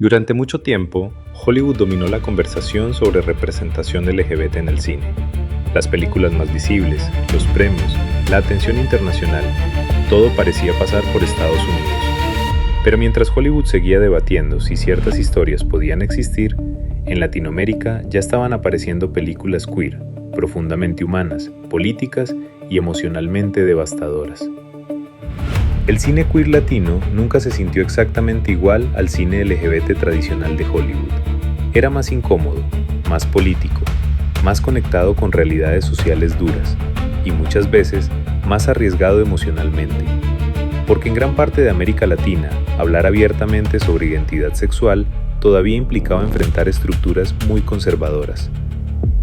Durante mucho tiempo, Hollywood dominó la conversación sobre representación LGBT en el cine. Las películas más visibles, los premios, la atención internacional, todo parecía pasar por Estados Unidos. Pero mientras Hollywood seguía debatiendo si ciertas historias podían existir, en Latinoamérica ya estaban apareciendo películas queer, profundamente humanas, políticas y emocionalmente devastadoras. El cine queer latino nunca se sintió exactamente igual al cine LGBT tradicional de Hollywood. Era más incómodo, más político, más conectado con realidades sociales duras y muchas veces más arriesgado emocionalmente. Porque en gran parte de América Latina, hablar abiertamente sobre identidad sexual todavía implicaba enfrentar estructuras muy conservadoras.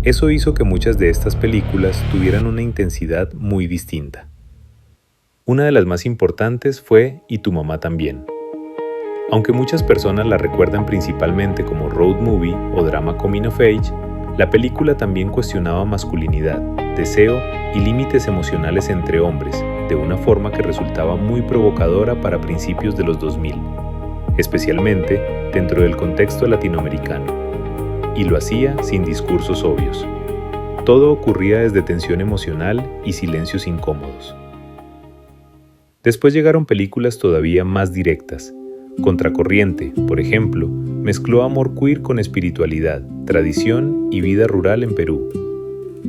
Eso hizo que muchas de estas películas tuvieran una intensidad muy distinta. Una de las más importantes fue Y tu mamá también. Aunque muchas personas la recuerdan principalmente como road movie o drama coming of age, la película también cuestionaba masculinidad, deseo y límites emocionales entre hombres, de una forma que resultaba muy provocadora para principios de los 2000, especialmente dentro del contexto latinoamericano. Y lo hacía sin discursos obvios. Todo ocurría desde tensión emocional y silencios incómodos. Después llegaron películas todavía más directas. Contracorriente, por ejemplo, mezcló amor queer con espiritualidad, tradición y vida rural en Perú.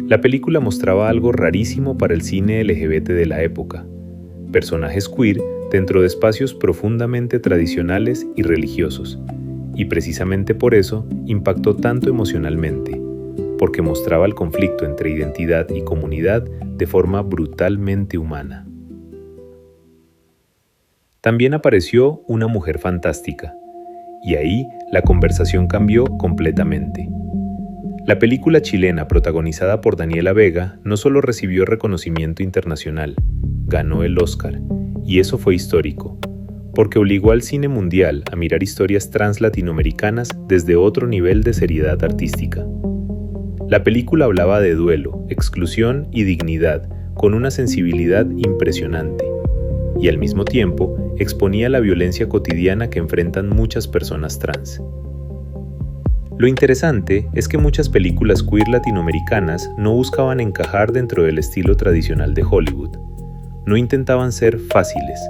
La película mostraba algo rarísimo para el cine LGBT de la época: personajes queer dentro de espacios profundamente tradicionales y religiosos, y precisamente por eso impactó tanto emocionalmente, porque mostraba el conflicto entre identidad y comunidad de forma brutalmente humana. También apareció Una mujer fantástica, y ahí la conversación cambió completamente. La película chilena protagonizada por Daniela Vega no solo recibió reconocimiento internacional, ganó el Oscar, y eso fue histórico, porque obligó al cine mundial a mirar historias trans latinoamericanas desde otro nivel de seriedad artística. La película hablaba de duelo, exclusión y dignidad con una sensibilidad impresionante, y al mismo tiempo exponía la violencia cotidiana que enfrentan muchas personas trans. Lo interesante es que muchas películas queer latinoamericanas no buscaban encajar dentro del estilo tradicional de Hollywood. No intentaban ser fáciles.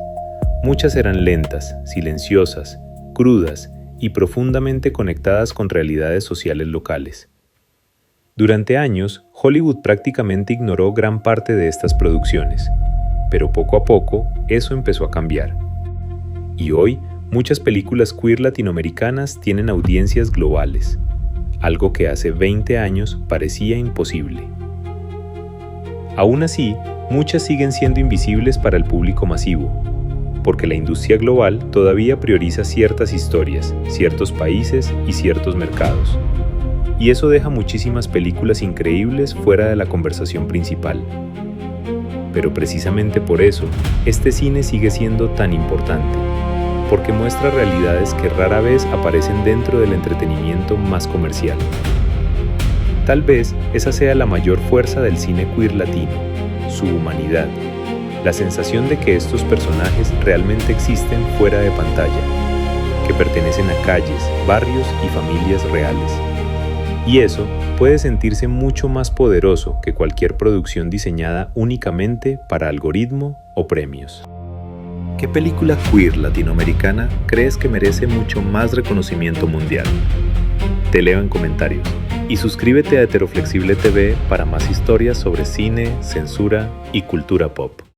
Muchas eran lentas, silenciosas, crudas y profundamente conectadas con realidades sociales locales. Durante años, Hollywood prácticamente ignoró gran parte de estas producciones, pero poco a poco eso empezó a cambiar. Y hoy, muchas películas queer latinoamericanas tienen audiencias globales, algo que hace 20 años parecía imposible. Aún así, muchas siguen siendo invisibles para el público masivo, porque la industria global todavía prioriza ciertas historias, ciertos países y ciertos mercados. Y eso deja muchísimas películas increíbles fuera de la conversación principal. Pero precisamente por eso, este cine sigue siendo tan importante, porque muestra realidades que rara vez aparecen dentro del entretenimiento más comercial. Tal vez esa sea la mayor fuerza del cine queer latino, su humanidad, la sensación de que estos personajes realmente existen fuera de pantalla, que pertenecen a calles, barrios y familias reales. Y eso puede sentirse mucho más poderoso que cualquier producción diseñada únicamente para algoritmo o premios. ¿Qué película queer latinoamericana crees que merece mucho más reconocimiento mundial? Te leo en comentarios. Y suscríbete a Heteroflexible TV para más historias sobre cine, censura y cultura pop.